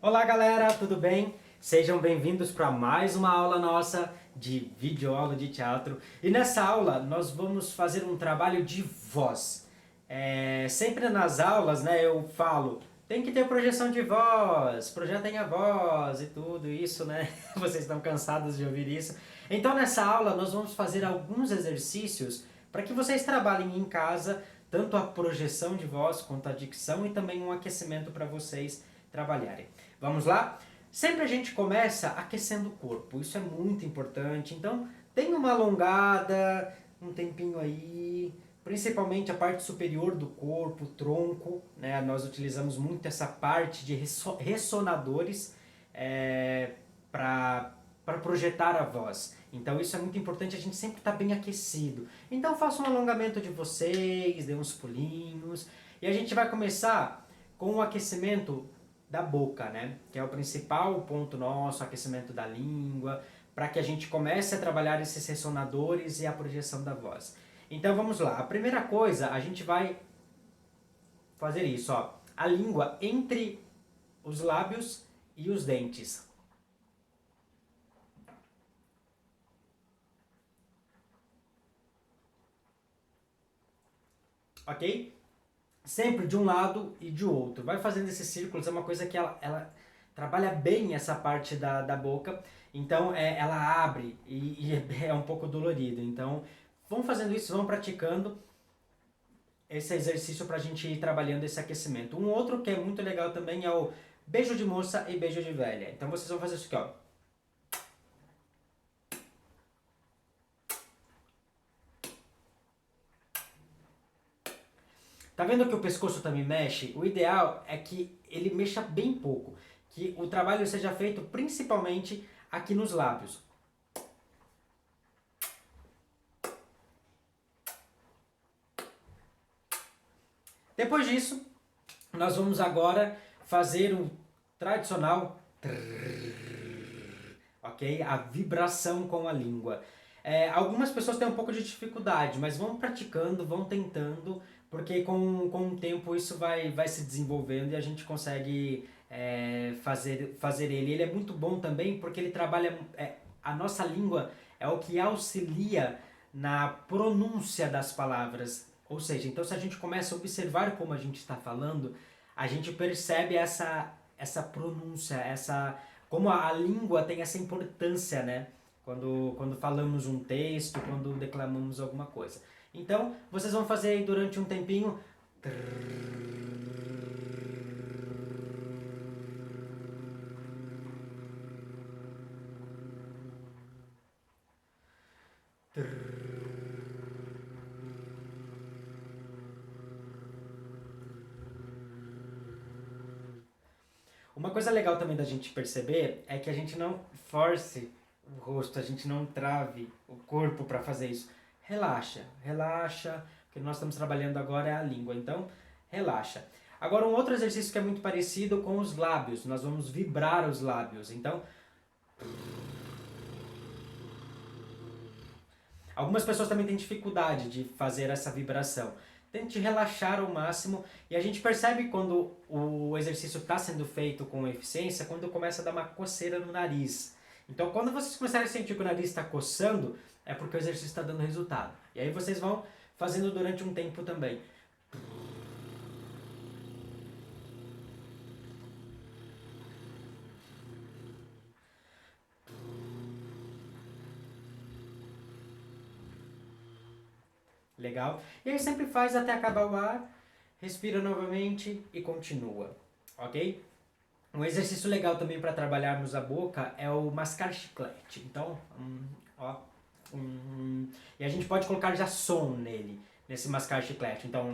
Olá galera, tudo bem? Sejam bem-vindos para mais uma aula nossa de videoaula de teatro. E nessa aula nós vamos fazer um trabalho de voz. Sempre nas aulas, né, eu falo, tem que ter projeção de voz, projetem a voz e tudo isso, né? Vocês estão cansados de ouvir isso. Então nessa aula nós vamos fazer alguns exercícios para que vocês trabalhem em casa, tanto a projeção de voz quanto a dicção e também um aquecimento para vocês trabalharem. Vamos lá? Sempre a gente começa aquecendo o corpo, isso é muito importante, então tem uma alongada, um tempinho aí, principalmente a parte superior do corpo, o tronco, né? Nós utilizamos muito essa parte de ressonadores para projetar a voz. Então isso é muito importante, a gente sempre está bem aquecido. Então faça um alongamento de vocês, dê uns pulinhos, e a gente vai começar com o aquecimento da boca, né? Que é o principal ponto nosso, aquecimento da língua, para que a gente comece a trabalhar esses ressonadores e a projeção da voz. Então vamos lá. A primeira coisa, a gente vai fazer isso, ó. A língua entre os lábios e os dentes. Ok? Sempre de um lado e de outro. Vai fazendo esses círculos, é uma coisa que ela trabalha bem essa parte da boca, então ela abre e é um pouco dolorido. Então vão fazendo isso, vão praticando esse exercício para a gente ir trabalhando esse aquecimento. Um outro que é muito legal também é o beijo de moça e beijo de velha. Então vocês vão fazer isso aqui, ó. Tá vendo que o pescoço também mexe? O ideal é que ele mexa bem pouco, que o trabalho seja feito principalmente aqui nos lábios. Depois disso, nós vamos agora fazer o tradicional ok? A vibração com a língua. Algumas pessoas têm um pouco de dificuldade, mas vão praticando, vão tentando, porque com o tempo isso vai se desenvolvendo e a gente consegue fazer ele. Ele é muito bom também porque ele trabalha... a nossa língua é o que auxilia na pronúncia das palavras. Ou seja, então se a gente começa a observar como a gente está falando, a gente percebe essa pronúncia, como a língua tem essa importância, né? Quando falamos um texto, quando declamamos alguma coisa. Então, vocês vão fazer aí durante um tempinho. Uma coisa legal também da gente perceber é que a gente não force o rosto, a gente não trave o corpo para fazer isso. Relaxa, relaxa, o que nós estamos trabalhando agora é a língua, então relaxa. Agora um outro exercício que é muito parecido com os lábios, nós vamos vibrar os lábios, então... Algumas pessoas também têm dificuldade de fazer essa vibração. Tente relaxar ao máximo e a gente percebe quando o exercício está sendo feito com eficiência, quando começa a dar uma coceira no nariz. Então quando vocês começarem a sentir que o nariz está coçando, é porque o exercício está dando resultado. E aí vocês vão fazendo durante um tempo também. Legal? E aí sempre faz até acabar o ar, respira novamente e continua, ok? Um exercício legal também para trabalharmos a boca é o mascar chiclete. Então, ó, e a gente pode colocar já som nele, nesse mascar chiclete. Então,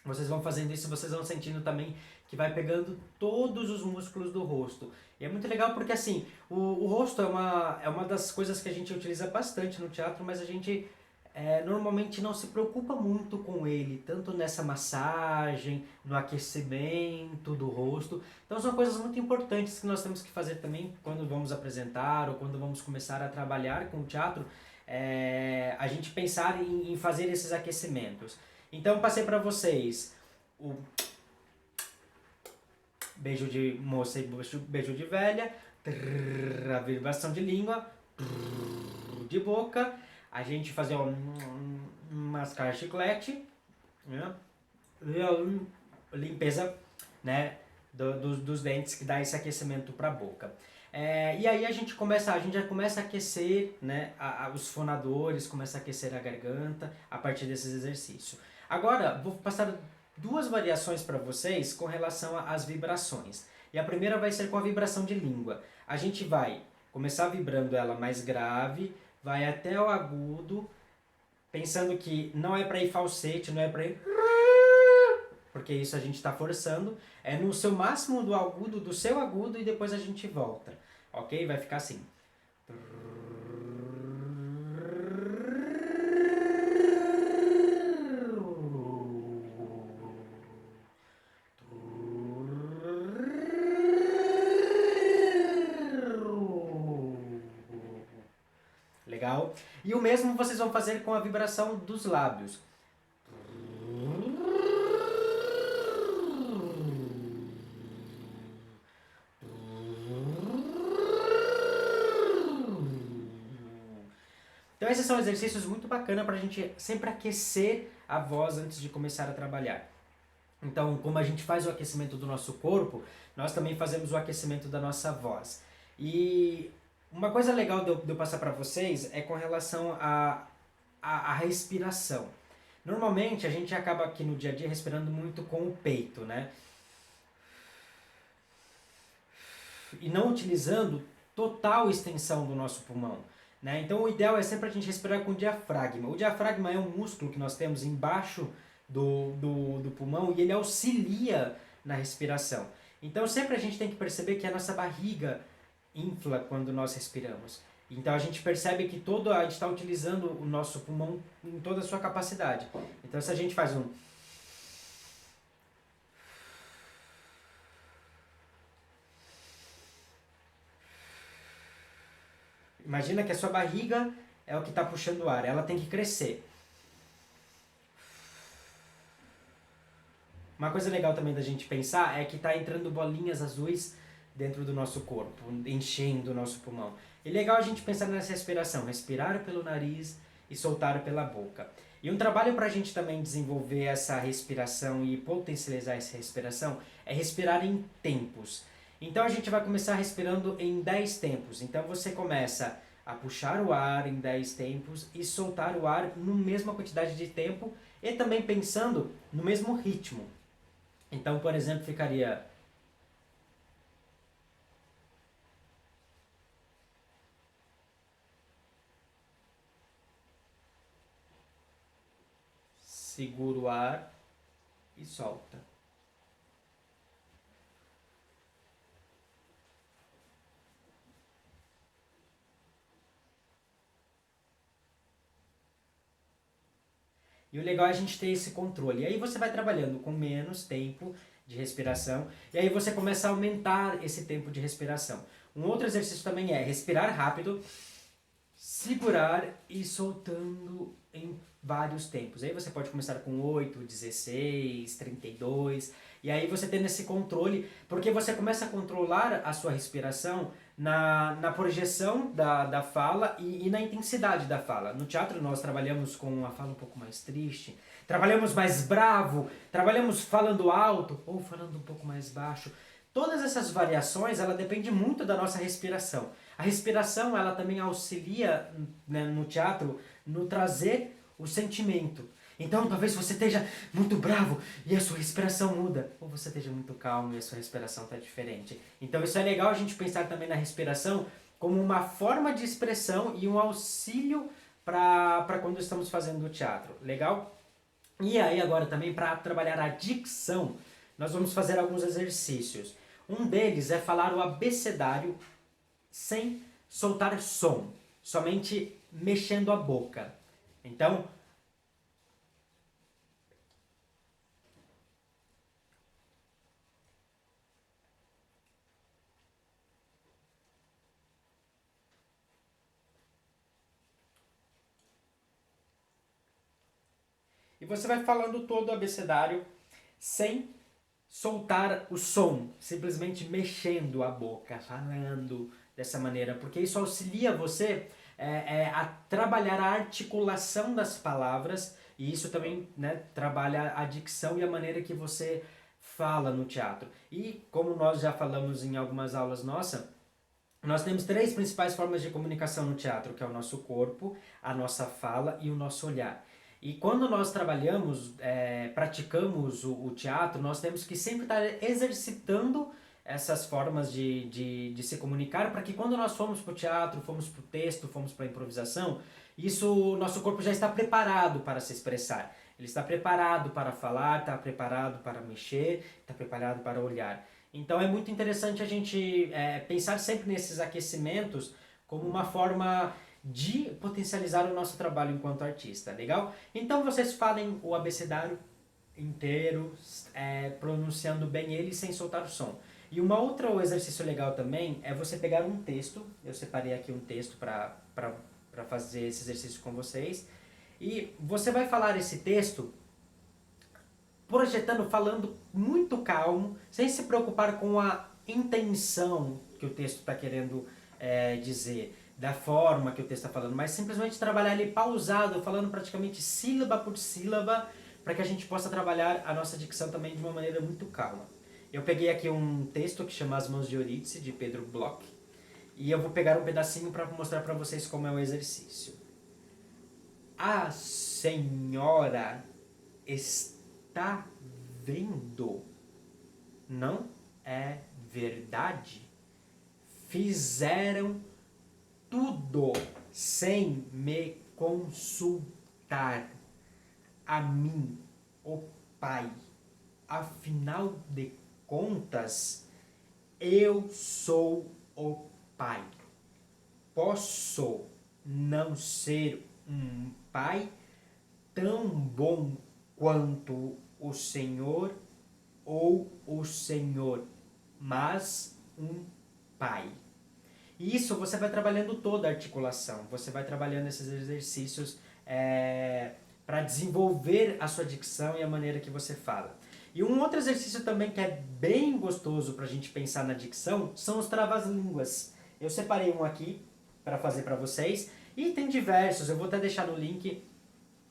vocês vão fazendo isso, vocês vão sentindo também que vai pegando todos os músculos do rosto. E é muito legal porque assim, o rosto é uma das coisas que a gente utiliza bastante no teatro, mas a gente normalmente não se preocupa muito com ele, tanto nessa massagem, no aquecimento do rosto. Então são coisas muito importantes que nós temos que fazer também quando vamos apresentar ou quando vamos começar a trabalhar com o teatro, a gente pensar em fazer esses aquecimentos. Então passei para vocês o beijo de moça e beijo de velha, a vibração de língua, de boca, a gente fazer mascar chiclete, né? E a limpeza, né, dos dentes, que dá esse aquecimento para a boca. E aí a gente já começa a aquecer, né, os fonadores, começa a aquecer a garganta a partir desses exercícios. Agora vou passar duas variações para vocês com relação às vibrações. E a primeira vai ser com a vibração de língua. A gente vai começar vibrando ela mais grave, vai até o agudo, pensando que não é para ir falsete, não é para ir... porque isso a gente está forçando. É no seu máximo do agudo, do seu agudo, e depois a gente volta. Ok? Vai ficar assim. Legal? E o mesmo vocês vão fazer com a vibração dos lábios. Então esses são exercícios muito bacanas para a gente sempre aquecer a voz antes de começar a trabalhar. Então, como a gente faz o aquecimento do nosso corpo, nós também fazemos o aquecimento da nossa voz. E uma coisa legal de eu passar para vocês é com relação à respiração. Normalmente a gente acaba aqui no dia a dia respirando muito com o peito, né? E não utilizando total extensão do nosso pulmão. Né? Então o ideal é sempre a gente respirar com o diafragma. O diafragma é um músculo que nós temos embaixo do pulmão e ele auxilia na respiração. Então sempre a gente tem que perceber que a nossa barriga infla quando nós respiramos. Então a gente percebe que a gente está utilizando o nosso pulmão em toda a sua capacidade. Então se a gente faz um... Imagina que a sua barriga é o que está puxando o ar, ela tem que crescer. Uma coisa legal também da gente pensar é que está entrando bolinhas azuis dentro do nosso corpo, enchendo o nosso pulmão. E legal a gente pensar nessa respiração, respirar pelo nariz e soltar pela boca. E um trabalho para a gente também desenvolver essa respiração e potencializar essa respiração é respirar em tempos. Então a gente vai começar respirando em 10 tempos. Então você começa a puxar o ar em 10 tempos e soltar o ar na mesma quantidade de tempo e também pensando no mesmo ritmo. Então, por exemplo, ficaria... Segura o ar e solta. E o legal é a gente ter esse controle. E aí você vai trabalhando com menos tempo de respiração. E aí você começa a aumentar esse tempo de respiração. Um outro exercício também é respirar rápido, segurar e soltando em vários tempos. Aí você pode começar com 8, 16, 32. E aí você tendo esse controle, porque você começa a controlar a sua respiração na projeção da fala e na intensidade da fala. No teatro nós trabalhamos com uma fala um pouco mais triste, trabalhamos mais bravo, trabalhamos falando alto ou falando um pouco mais baixo. Todas essas variações, ela depende muito da nossa respiração. A respiração, ela também auxilia, né, no teatro, no trazer o sentimento. Então, talvez você esteja muito bravo e a sua respiração muda. Ou você esteja muito calmo e a sua respiração está diferente. Então, isso é legal a gente pensar também na respiração como uma forma de expressão e um auxílio para quando estamos fazendo o teatro. Legal? E aí, agora também, para trabalhar a dicção, nós vamos fazer alguns exercícios. Um deles é falar o abecedário sem soltar som, somente mexendo a boca. Então, e você vai falando todo o abecedário sem soltar o som, simplesmente mexendo a boca, falando dessa maneira, porque isso auxilia você a trabalhar a articulação das palavras e isso também, né, trabalha a dicção e a maneira que você fala no teatro. E como nós já falamos em algumas aulas nossas, nós temos três principais formas de comunicação no teatro, que é o nosso corpo, a nossa fala e o nosso olhar. E quando nós trabalhamos, praticamos o teatro, nós temos que sempre estar exercitando essas formas de se comunicar, para que quando nós formos para o teatro, fomos para o texto, fomos para a improvisação, isso, nosso corpo já está preparado para se expressar. Ele está preparado para falar, está preparado para mexer, está preparado para olhar. Então é muito interessante a gente pensar sempre nesses aquecimentos como uma forma de potencializar o nosso trabalho enquanto artista, legal? Então vocês falem o abecedário inteiro, pronunciando bem ele sem soltar o som. E um outro exercício legal também é você pegar um texto, eu separei aqui um texto para fazer esse exercício com vocês, e você vai falar esse texto projetando, falando muito calmo, sem se preocupar com a intenção que o texto está querendo dizer, da forma que o texto está falando, mas simplesmente trabalhar ali pausado, falando praticamente sílaba por sílaba, para que a gente possa trabalhar a nossa dicção também de uma maneira muito calma. Eu peguei aqui um texto que chama As Mãos de Eurídice, de Pedro Bloch, e eu vou pegar um pedacinho para mostrar para vocês como é o exercício. A senhora está vendo? Não é verdade? Fizeram tudo sem me consultar. A mim, o Pai. Afinal de contas, eu sou o Pai. Posso não ser um pai tão bom quanto o Senhor ou o Senhor, mas um pai. E isso você vai trabalhando toda a articulação, você vai trabalhando esses exercícios para desenvolver a sua dicção e a maneira que você fala. E um outro exercício também que é bem gostoso para a gente pensar na dicção são os travas-línguas. Eu separei um aqui para fazer para vocês e tem diversos, eu vou até deixar no link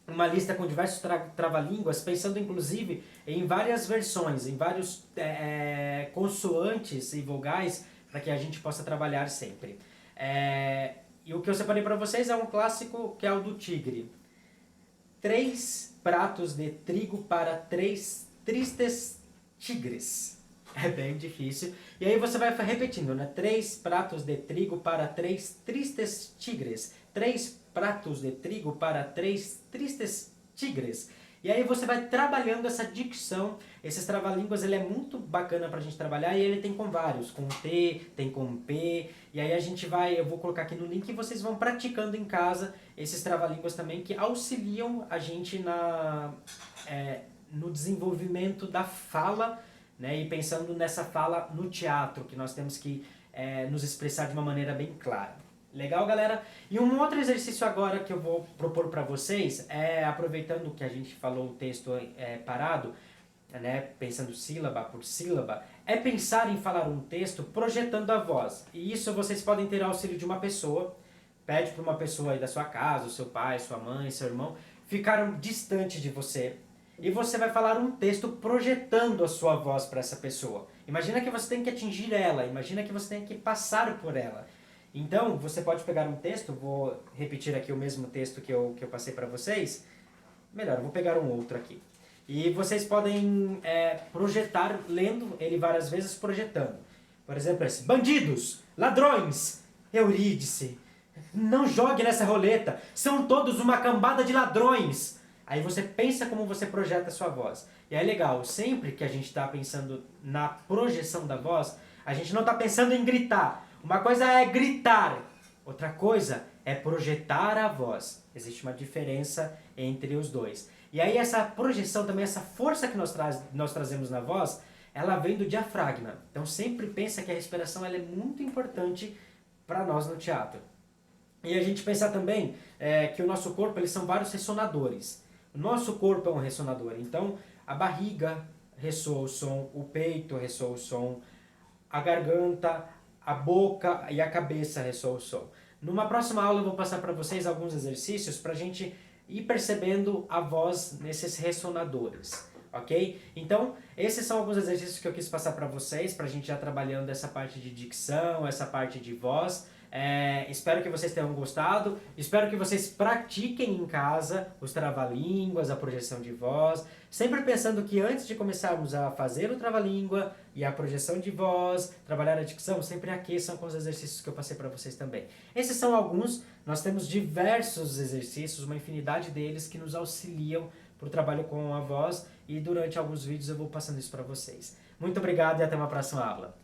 uma lista com diversos trava-línguas, pensando inclusive em várias versões, em vários consoantes e vogais para que a gente possa trabalhar sempre. E o que eu separei para vocês é um clássico que é o do tigre. 3 pratos de trigo para 3 tristes tigres. É bem difícil. E aí você vai repetindo, né? 3 pratos de trigo para 3 tristes tigres. 3 pratos de trigo para 3 tristes tigres. E aí você vai trabalhando essa dicção. Esses trava-línguas, ele é muito bacana pra gente trabalhar e ele tem com vários, com T, tem com P. E aí a gente vai, eu vou colocar aqui no link e vocês vão praticando em casa esses trava-línguas também que auxiliam a gente no desenvolvimento da fala, né? E pensando nessa fala no teatro, que nós temos que nos expressar de uma maneira bem clara. Legal, galera? E um outro exercício agora que eu vou propor para vocês aproveitando que a gente falou o texto parado, né, pensando sílaba por sílaba, é pensar em falar um texto projetando a voz. E isso vocês podem ter auxílio de uma pessoa, pede para uma pessoa aí da sua casa, o seu pai, sua mãe, seu irmão, ficaram distante de você. E você vai falar um texto projetando a sua voz para essa pessoa. Imagina que você tem que atingir ela, imagina que você tem que passar por ela. Então, você pode pegar um texto, vou repetir aqui o mesmo texto que eu passei para vocês. Melhor, eu vou pegar um outro aqui. E vocês podem projetar, lendo ele várias vezes, projetando. Por exemplo, esse: bandidos, ladrões, Eurídice, não jogue nessa roleta, são todos uma cambada de ladrões. Aí você pensa como você projeta a sua voz. E é legal, sempre que a gente está pensando na projeção da voz, a gente não está pensando em gritar. Uma coisa é gritar, outra coisa é projetar a voz. Existe uma diferença entre os dois. E aí essa projeção também, essa força que nós trazemos na voz, ela vem do diafragma. Então sempre pensa que a respiração ela é muito importante para nós no teatro. E a gente pensar também que o nosso corpo, eles são vários ressonadores. O nosso corpo é um ressonador. Então a barriga ressoa o som, o peito ressoa o som, a garganta, a boca e a cabeça ressoam o som. Numa próxima aula eu vou passar para vocês alguns exercícios para a gente ir percebendo a voz nesses ressonadores, ok? Então, esses são alguns exercícios que eu quis passar para vocês, para a gente já trabalhando essa parte de dicção, essa parte de voz. Espero que vocês tenham gostado, espero que vocês pratiquem em casa os trava-línguas, a projeção de voz, sempre pensando que antes de começarmos a fazer o trava-língua e a projeção de voz, trabalhar a dicção, sempre aqueçam com os exercícios que eu passei para vocês também. Esses são alguns, nós temos diversos exercícios, uma infinidade deles que nos auxiliam para o trabalho com a voz e durante alguns vídeos eu vou passando isso para vocês. Muito obrigado e até uma próxima aula.